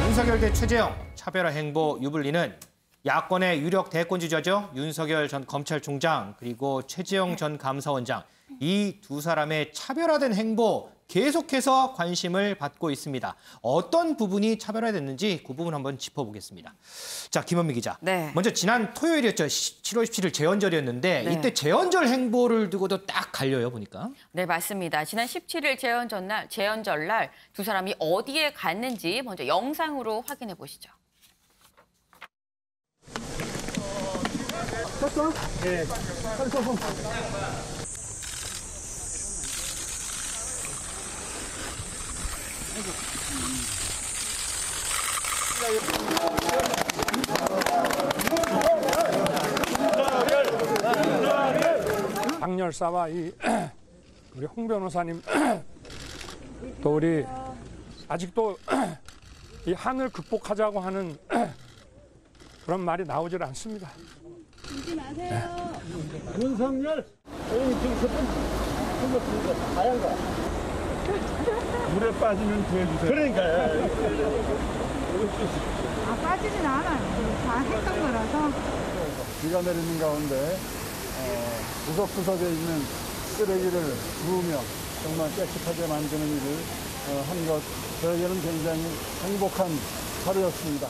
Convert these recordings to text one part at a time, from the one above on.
윤석열 대 최재형 차별화 행보 유불리는 야권의 유력 대권 주자죠. 윤석열 전 검찰총장 그리고 최재형 전 감사원장 이 두 사람의 차별화된 행보 계속해서 관심을 받고 있습니다. 어떤 부분이 차별화됐는지 그 부분 한번 짚어보겠습니다. 자, 김원미 기자. 네. 먼저 지난 토요일이었죠. 7월 17일 재헌절이었는데 네. 이때 재헌절 행보를 두고도 딱 갈려요, 보니까. 네, 맞습니다. 지난 17일 재헌절날 두 사람이 어디에 갔는지 먼저 영상으로 확인해 보시죠. 쳤어? 네. 박열사와 우리 홍 변호사님 또 우리 아직도 이 한을 극복하자고 하는 그런 말이 나오질 않습니다. 울지 마세요. 윤석열. 지금 그분 하얀 물에 빠지면 구해주세요. 그러니까요. 빠지진 않아요. 다 했던 거라서. 비가 내리는 가운데 구석구석에 있는 쓰레기를 부으며 정말 깨끗하게 만드는 일을 한 것, 저에게는 굉장히 행복한 하루였습니다.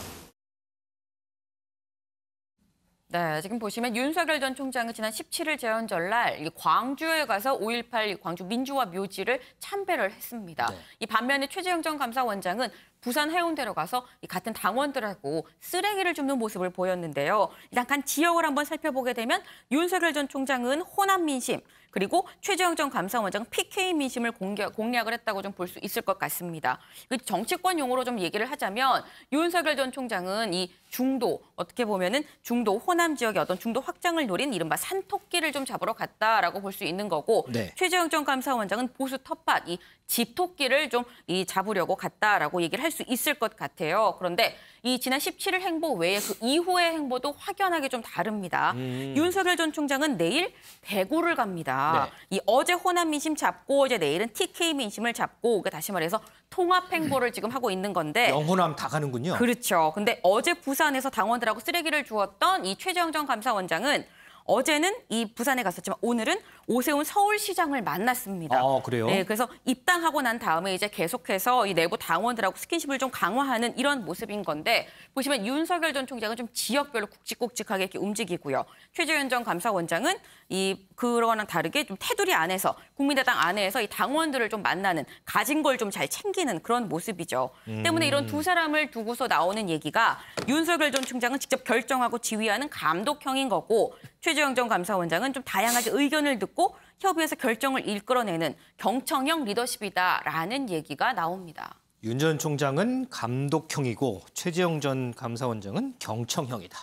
네, 지금 보시면 윤석열 전 총장은 지난 17일 재헌절날 광주에 가서 5.18 광주 민주화 묘지를 참배를 했습니다. 네. 이 반면에 최재형 전 감사원장은 부산 해운대로 가서 이 같은 당원들하고 쓰레기를 줍는 모습을 보였는데요. 일단 간 지역을 한번 살펴보게 되면 윤석열 전 총장은 호남 민심, 그리고 최재형 전 감사원장은 PK 민심을 공략을 했다고 좀 볼 수 있을 것 같습니다. 정치권 용어로 좀 얘기를 하자면 윤석열 전 총장은 이 중도, 어떻게 보면은 중도 호남 지역의 어떤 중도 확장을 노린 이른바 산토끼를 좀 잡으러 갔다라고 볼 수 있는 거고, 네. 최재형 전 감사원장은 보수 텃밭, 이 집토끼를 좀 잡으려고 갔다라고 얘기를 할 수 있을 것 같아요. 그런데 이 지난 17일 행보 외에 그 이후의 행보도 확연하게 좀 다릅니다. 윤석열 전 총장은 내일 대구를 갑니다. 네. 이 어제 호남 민심 잡고 이제 내일은 TK 민심을 잡고, 다시 말해서 통합 행보를 지금 하고 있는 건데. 영호남 다 가는군요. 그렇죠. 근데 어제 부산에서 당원들하고 쓰레기를 주었던 이 최재형 전 감사원장은 어제는 이 부산에 갔었지만 오늘은 오세훈 서울시장을 만났습니다. 그래요? 네, 그래서 입당하고 난 다음에 이제 계속해서 이 내부 당원들하고 스킨십을 좀 강화하는 이런 모습인 건데, 보시면 윤석열 전 총장은 좀 지역별로 굵직굵직하게 이렇게 움직이고요. 최재형 전 감사원장은 그거랑 다르게 좀 테두리 안에서, 국민의당 안에서 이 당원들을 좀 만나는, 가진 걸 좀 잘 챙기는 그런 모습이죠. 때문에 이런 두 사람을 두고서 나오는 얘기가 윤석열 전 총장은 직접 결정하고 지휘하는 감독형인 거고, 최재형 전 감사원장은 좀 다양하게 의견을 듣고 협의해서 결정을 이끌어내는 경청형 리더십이다라는 얘기가 나옵니다. 윤 전 총장은 감독형이고 최재형 전 감사원장은 경청형이다.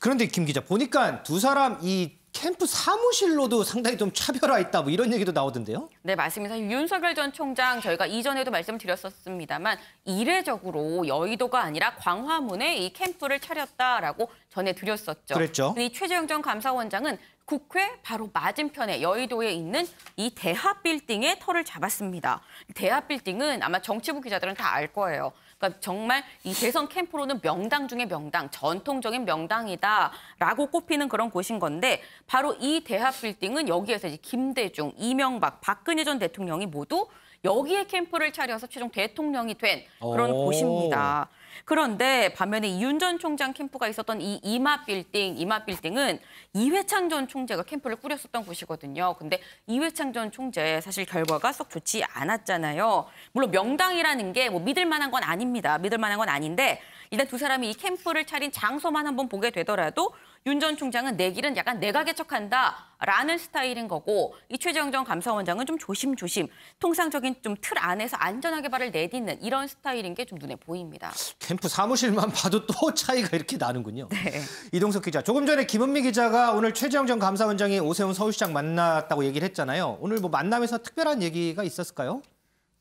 그런데 김 기자, 보니까 두 사람 이 캠프 사무실로도 상당히 좀 차별화 있다, 뭐 이런 얘기도 나오던데요? 네, 맞습니다. 윤석열 전 총장 저희가 이전에도 말씀드렸었습니다만 이례적으로 여의도가 아니라 광화문에 이 캠프를 차렸다라고 전해드렸었죠. 그랬죠. 이 최재형 전 감사원장은 국회 바로 맞은편에 여의도에 있는 이 대하 빌딩에 터를 잡았습니다. 대하 빌딩은 아마 정치부 기자들은 다 알 거예요. 그러니까 정말 이 대선 캠프로는 명당 중에 명당, 전통적인 명당이다라고 꼽히는 그런 곳인 건데, 바로 이 대하 빌딩은 여기에서 이제 김대중, 이명박, 박근혜 전 대통령이 모두 여기에 캠프를 차려서 최종 대통령이 된 그런 곳입니다. 그런데 반면에 윤 전 총장 캠프가 있었던 이 이마 빌딩은 이회창 전 총재가 캠프를 꾸렸었던 곳이거든요. 근데 이회창 전 총재 사실 결과가 썩 좋지 않았잖아요. 물론 명당이라는 게 뭐 믿을 만한 건 아닙니다. 믿을 만한 건 아닌데, 일단 두 사람이 이 캠프를 차린 장소만 한번 보게 되더라도 윤 전 총장은 내 길은 약간 내가 개척한다라는 스타일인 거고, 이 최재형 전 감사원장은 좀 조심조심 통상적인 좀 틀 안에서 안전하게 발을 내딛는 이런 스타일인 게 좀 눈에 보입니다. 캠프 사무실만 봐도 또 차이가 이렇게 나는군요. 네. 이동석 기자, 조금 전에 김은미 기자가 오늘 최재형 전 감사원장이 오세훈 서울시장 만났다고 얘기를 했잖아요. 오늘 뭐 만남에서 특별한 얘기가 있었을까요?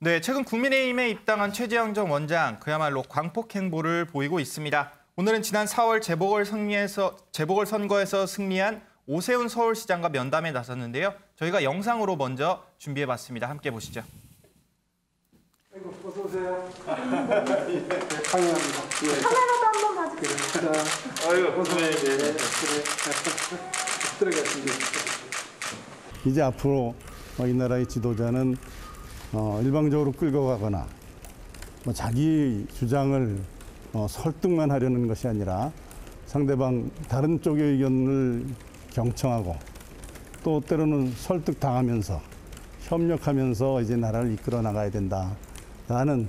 네, 최근 국민의힘에 입당한 최재형 전 원장, 그야말로 광폭 행보를 보이고 있습니다. 오늘은 지난 4월 재보궐선거에서 승리한 오세훈 서울시장과 면담에 나섰는데요. 저희가 영상으로 먼저 준비해봤습니다. 함께 보시죠. 어서 오세요. 카메라도 한번 봐주세요. 아이고, 선생님. 들어가시죠. 이제 앞으로 이 나라의 지도자는 일방적으로 끌고 가거나 뭐 자기 주장을 설득만 하려는 것이 아니라 상대방 다른 쪽의 의견을 경청하고 또 때로는 설득당하면서 협력하면서 이제 나라를 이끌어 나가야 된다라는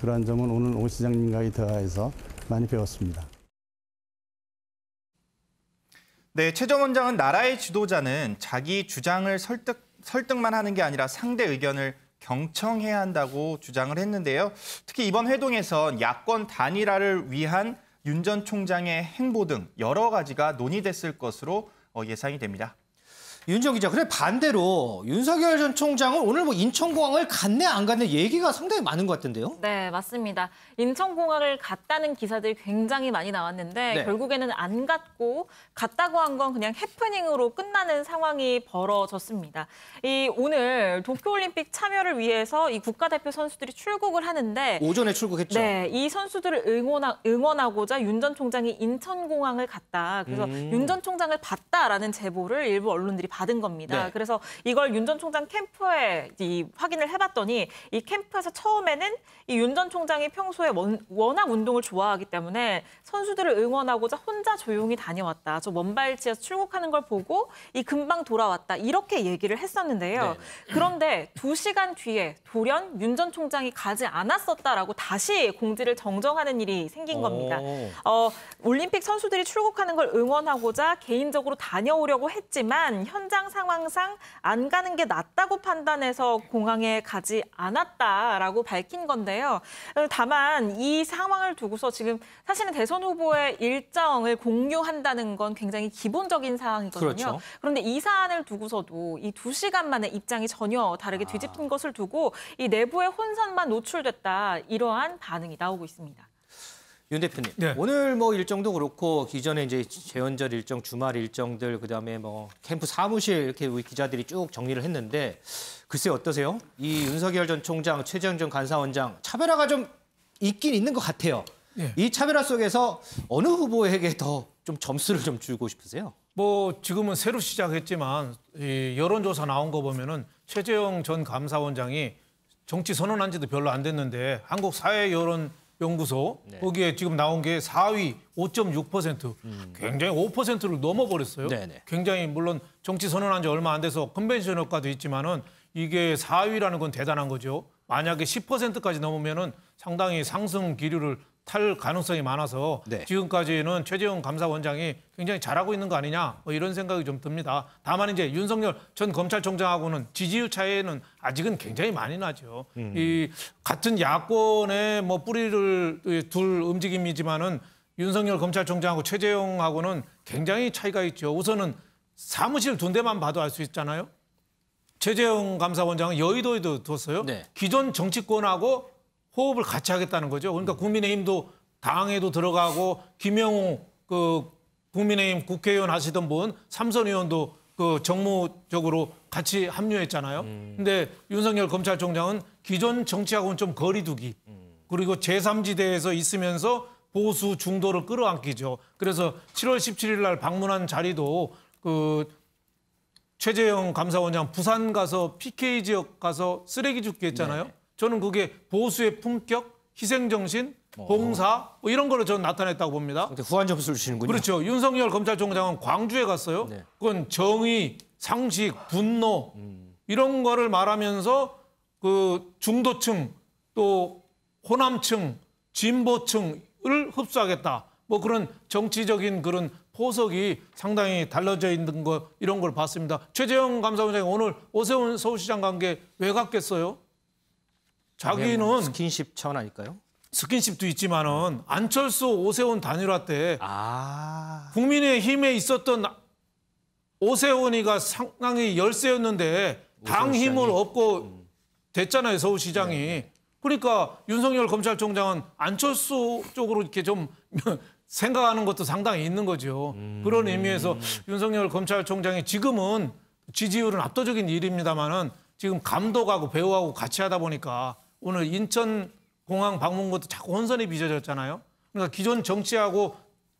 그러한 점은 오늘 오 시장님과의 대화에서 많이 배웠습니다. 네, 최 전 원장은 나라의 지도자는 자기 주장을 설득만 하는 게 아니라 상대 의견을 경청해야 한다고 주장을 했는데요. 특히 이번 회동에선 야권 단일화를 위한 윤 전 총장의 행보 등 여러 가지가 논의됐을 것으로 예상이 됩니다. 윤정 기자, 그래 반대로 윤석열 전 총장은 오늘 뭐 인천공항을 갔네 안 갔네 얘기가 상당히 많은 것 같은데요? 네, 맞습니다. 인천공항을 갔다는 기사들이 굉장히 많이 나왔는데 네. 결국에는 안 갔고 갔다고 한 건 그냥 해프닝으로 끝나는 상황이 벌어졌습니다. 오늘 도쿄올림픽 참여를 위해서 이 국가대표 선수들이 출국을 하는데 오전에 출국했죠. 네, 이 선수들을 응원하고자 윤 전 총장이 인천공항을 갔다. 그래서 윤 전 총장을 봤다라는 제보를 일부 언론들이 받은 겁니다. 네. 그래서 이걸 윤 전 총장 캠프에 확인을 해봤더니 이 캠프에서 처음에는 이 윤 전 총장이 평소에 워낙 운동을 좋아하기 때문에 선수들을 응원하고자 혼자 조용히 다녀왔다. 저 먼발치에서 출국하는 걸 보고 금방 돌아왔다. 이렇게 얘기를 했었는데요. 네. 그런데 2시간 뒤에 돌연 윤 전 총장이 가지 않았었다라고 다시 공지를 정정하는 일이 생긴 겁니다. 올림픽 선수들이 출국하는 걸 응원하고자 개인적으로 다녀오려고 했지만 현장 상황상 안 가는 게 낫다고 판단해서 공항에 가지 않았다라고 밝힌 건데요. 다만 이 상황을 두고서 지금 사실은 대선 후보의 일정을 공유한다는 건 굉장히 기본적인 사항이거든요. 그렇죠. 그런데 이 사안을 두고서도 이 2시간 만에 입장이 전혀 다르게 뒤집힌 것을 두고 이 내부의 혼선만 노출됐다. 이러한 반응이 나오고 있습니다. 윤 대표님, 네. 오늘 뭐 일정도 그렇고 기존에 이제 재연절 일정, 주말 일정들, 그다음에 뭐 캠프 사무실 이렇게 우리 기자들이 쭉 정리를 했는데 글쎄 어떠세요? 이 윤석열 전 총장, 최재형 전 감사원장 차별화가 좀 있긴 있는 것 같아요. 네. 이 차별화 속에서 어느 후보에게 더 좀 점수를 좀 주고 싶으세요? 뭐 지금은 새로 시작했지만 이 여론조사 나온 거 보면은 최재형 전 감사원장이 정치 선언한 지도 별로 안 됐는데 한국사회여론연구소 거기에 지금 나온 게 4위 5.6%. 굉장히 5%를 넘어버렸어요. 네네. 굉장히 물론 정치 선언한 지 얼마 안 돼서 컨벤션 효과도 있지만은 이게 4위라는 건 대단한 거죠. 만약에 10%까지 넘으면은 상당히 상승 기류를 탈 가능성이 많아서 네. 지금까지는 최재형 감사원장이 굉장히 잘하고 있는 거 아니냐 뭐 이런 생각이 좀 듭니다. 다만 이제 윤석열 전 검찰총장하고는 지지율 차이는 아직은 굉장히 많이 나죠. 이 같은 야권의 뭐 뿌리를 둘 움직임이지만은 윤석열 검찰총장하고 최재형하고는 굉장히 차이가 있죠. 우선은 사무실 두 대만 봐도 알 수 있잖아요. 최재형 감사원장은 여의도에도 뒀어요. 네. 기존 정치권하고 호흡을 같이 하겠다는 거죠. 그러니까 국민의힘도 당에도 들어가고 김영우 국민의힘 국회의원 하시던 분 삼선 의원도 정무적으로 같이 합류했잖아요. 근데 윤석열 검찰총장은 기존 정치하고는 좀 거리두기 그리고 제3지대에서 있으면서 보수 중도를 끌어안기죠. 그래서 7월 17일 날 방문한 자리도 최재형 감사원장 부산 가서 PK 지역 가서 쓰레기 줍기 했잖아요. 네. 저는 그게 보수의 품격, 희생정신, 봉사 뭐 이런 거로 저는 나타냈다고 봅니다. 후한 점수를 주시는군요. 그렇죠. 윤석열 검찰총장은 광주에 갔어요. 네. 그건 정의, 상식, 분노 이런 거를 말하면서 중도층 또 호남층, 진보층을 흡수하겠다. 뭐 그런 정치적인 그런 포석이 상당히 달라져 있는 거 이런 걸 봤습니다. 최재형 감사원장이 오늘 오세훈 서울시장 간 게 왜 갔겠어요? 자기는 스킨십 차원 아닐까요? 스킨십도 있지만은 안철수 오세훈 단일화 때 국민의힘에 있었던 오세훈이가 상당히 열세였는데 당 힘을 얻고 됐잖아요, 서울시장이. 그러니까 윤석열 검찰총장은 안철수 쪽으로 이렇게 좀 생각하는 것도 상당히 있는 거죠. 그런 의미에서 윤석열 검찰총장이 지금은 지지율은 압도적인 일입니다만은 지금 감독하고 배우하고 같이 하다 보니까 오늘 인천공항 방문 것도 자꾸 혼선이 빚어졌잖아요. 그러니까 기존 정치하고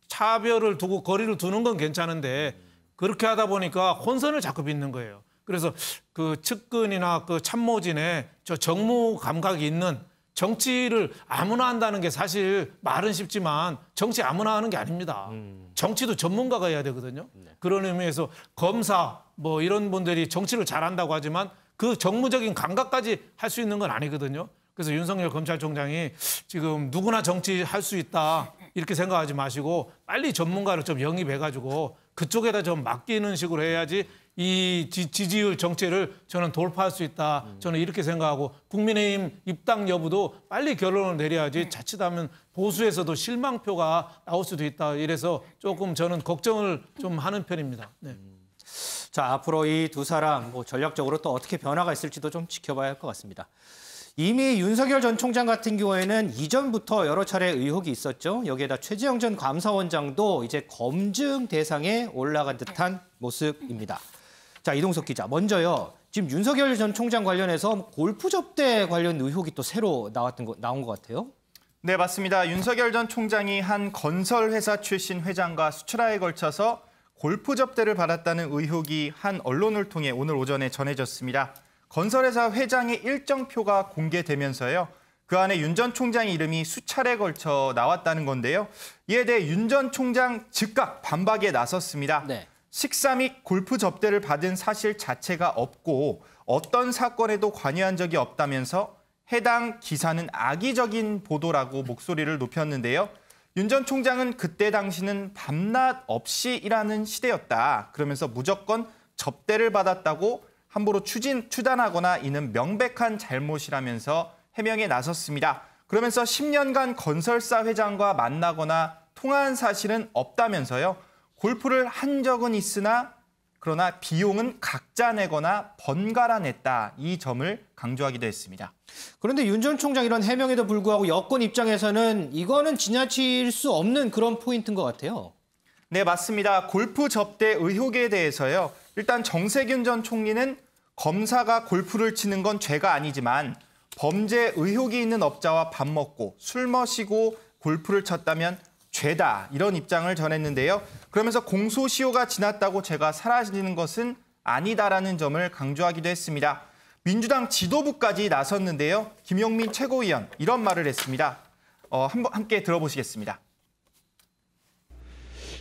차별을 두고 거리를 두는 건 괜찮은데 그렇게 하다 보니까 혼선을 자꾸 빚는 거예요. 그래서 그 측근이나 그 참모진에 저 정무 감각이 있는 정치를 아무나 한다는 게 사실 말은 쉽지만 정치 아무나 하는 게 아닙니다. 정치도 전문가가 해야 되거든요. 그런 의미에서 검사 뭐 이런 분들이 정치를 잘한다고 하지만 그 정무적인 감각까지 할 수 있는 건 아니거든요. 그래서 윤석열 검찰총장이 지금 누구나 정치할 수 있다 이렇게 생각하지 마시고 빨리 전문가를 좀 영입해가지고 그쪽에다 좀 맡기는 식으로 해야지 이 지지율 정체를 저는 돌파할 수 있다. 저는 이렇게 생각하고 국민의힘 입당 여부도 빨리 결론을 내려야지 자칫하면 보수에서도 실망표가 나올 수도 있다. 이래서 조금 저는 걱정을 좀 하는 편입니다. 네. 자, 앞으로 이 두 사람 뭐 전략적으로 또 어떻게 변화가 있을지도 좀 지켜봐야 할 것 같습니다. 이미 윤석열 전 총장 같은 경우에는 이전부터 여러 차례 의혹이 있었죠. 여기에다 최재형 전 감사원장도 이제 검증 대상에 올라간 듯한 모습입니다. 자, 이동석 기자, 먼저요. 지금 윤석열 전 총장 관련해서 골프 접대 관련 의혹이 또 새로 나온 것 같아요. 네, 맞습니다. 윤석열 전 총장이 한 건설회사 출신 회장과 수출하에 걸쳐서 골프 접대를 받았다는 의혹이 한 언론을 통해 오늘 오전에 전해졌습니다. 건설회사 회장의 일정표가 공개되면서요. 그 안에 윤 전 총장의 이름이 수차례 걸쳐 나왔다는 건데요. 이에 대해 윤 전 총장 즉각 반박에 나섰습니다. 네. 식사 및 골프 접대를 받은 사실 자체가 없고 어떤 사건에도 관여한 적이 없다면서 해당 기사는 악의적인 보도라고 목소리를 높였는데요. 윤 전 총장은 그때 당시는 밤낮 없이 일하는 시대였다. 그러면서 무조건 접대를 받았다고 함부로 추단하거나 이는 명백한 잘못이라면서 해명에 나섰습니다. 그러면서 10년간 건설사 회장과 만나거나 통화한 사실은 없다면서요. 골프를 한 적은 있으나 그러나 비용은 각자 내거나 번갈아 냈다. 이 점을 강조하기도 했습니다. 그런데 윤 전 총장 이런 해명에도 불구하고 여권 입장에서는 이거는 지나칠 수 없는 그런 포인트인 것 같아요. 네, 맞습니다. 골프 접대 의혹에 대해서요. 일단 정세균 전 총리는 검사가 골프를 치는 건 죄가 아니지만 범죄 의혹이 있는 업자와 밥 먹고 술 마시고 골프를 쳤다면 죄다 이런 입장을 전했는데요. 그러면서 공소시효가 지났다고 죄가 사라지는 것은 아니다라는 점을 강조하기도 했습니다. 민주당 지도부까지 나섰는데요. 김용민 최고위원 이런 말을 했습니다. 함께 들어보시겠습니다.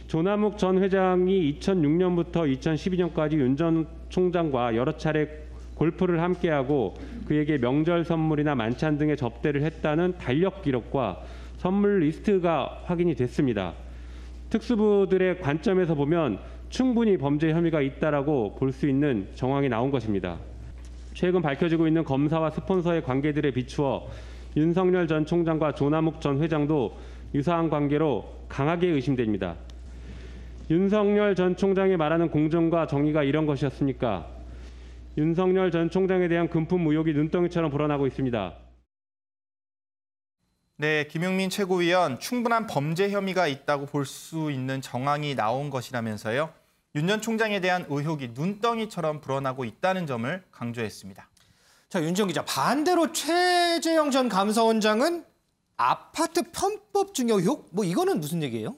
조남욱 전 회장이 2006년부터 2012년까지 윤 전 총장과 여러 차례 골프를 함께하고 그에게 명절 선물이나 만찬 등의 접대를 했다는 달력 기록과 선물 리스트가 확인이 됐습니다. 특수부들의 관점에서 보면 충분히 범죄 혐의가 있다라고 볼 수 있는 정황이 나온 것입니다. 최근 밝혀지고 있는 검사와 스폰서의 관계들에 비추어 윤석열 전 총장과 조남욱 전 회장도 유사한 관계로 강하게 의심됩니다. 윤석열 전 총장이 말하는 공정과 정의가 이런 것이었습니까? 윤석열 전 총장에 대한 금품 의혹이 눈덩이처럼 불어나고 있습니다. 네, 김용민 최고위원 충분한 범죄 혐의가 있다고 볼 수 있는 정황이 나온 것이라면서요. 윤 전 총장에 대한 의혹이 눈덩이처럼 불어나고 있다는 점을 강조했습니다. 자, 윤지영 기자, 반대로 최재형 전 감사원장은 아파트 편법 증여 의혹? 뭐 이거는 무슨 얘기예요?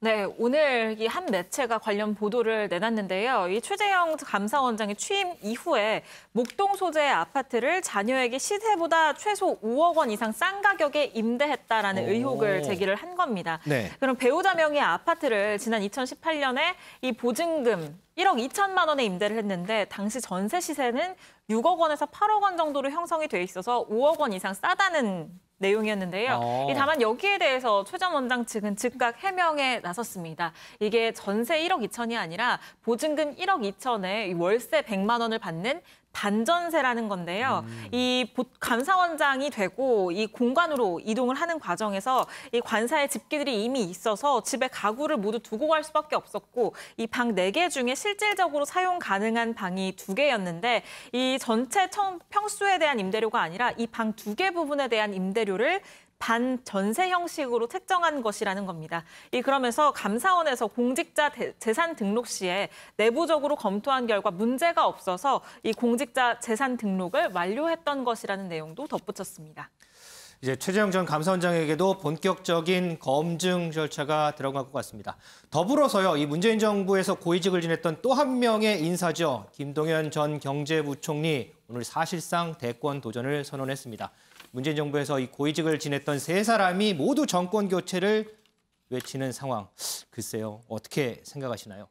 네, 오늘 이 한 매체가 관련 보도를 내놨는데요. 이 최재형 감사원장이 취임 이후에 목동 소재의 아파트를 자녀에게 시세보다 최소 5억 원 이상 싼 가격에 임대했다라는 의혹을 제기를 한 겁니다. 네. 그럼 배우자 명의의 아파트를 지난 2018년에 이 보증금 1억 2천만 원에 임대를 했는데 당시 전세 시세는 6억 원에서 8억 원 정도로 형성이 돼 있어서 5억 원 이상 싸다는 내용이었는데요. 다만 여기에 대해서 최 전 원장 측은 즉각 해명에 나섰습니다. 이게 전세 1억 2천이 아니라 보증금 1억 2천에 월세 100만 원을 받는 반전세라는 건데요. 이 감사원장이 되고 이 공관으로 이동을 하는 과정에서 이 관사의 집기들이 이미 있어서 집에 가구를 모두 두고 갈 수밖에 없었고 이 방 4개 중에 실질적으로 사용 가능한 방이 2개였는데 이 전체 평수에 대한 임대료가 아니라 이 방 2개 부분에 대한 임대료를 반전세 형식으로 책정한 것이라는 겁니다. 그러면서 감사원에서 공직자 재산 등록 시에 내부적으로 검토한 결과 문제가 없어서 이 공직자 재산 등록을 완료했던 것이라는 내용도 덧붙였습니다. 이제 최재형 전 감사원장에게도 본격적인 검증 절차가 들어갈 것 같습니다. 더불어서요, 이 문재인 정부에서 고위직을 지냈던 또 한 명의 인사죠. 김동연 전 경제부총리 오늘 사실상 대권 도전을 선언했습니다. 문재인 정부에서 이 고위직을 지냈던 세 사람이 모두 정권 교체를 외치는 상황. 글쎄요, 어떻게 생각하시나요?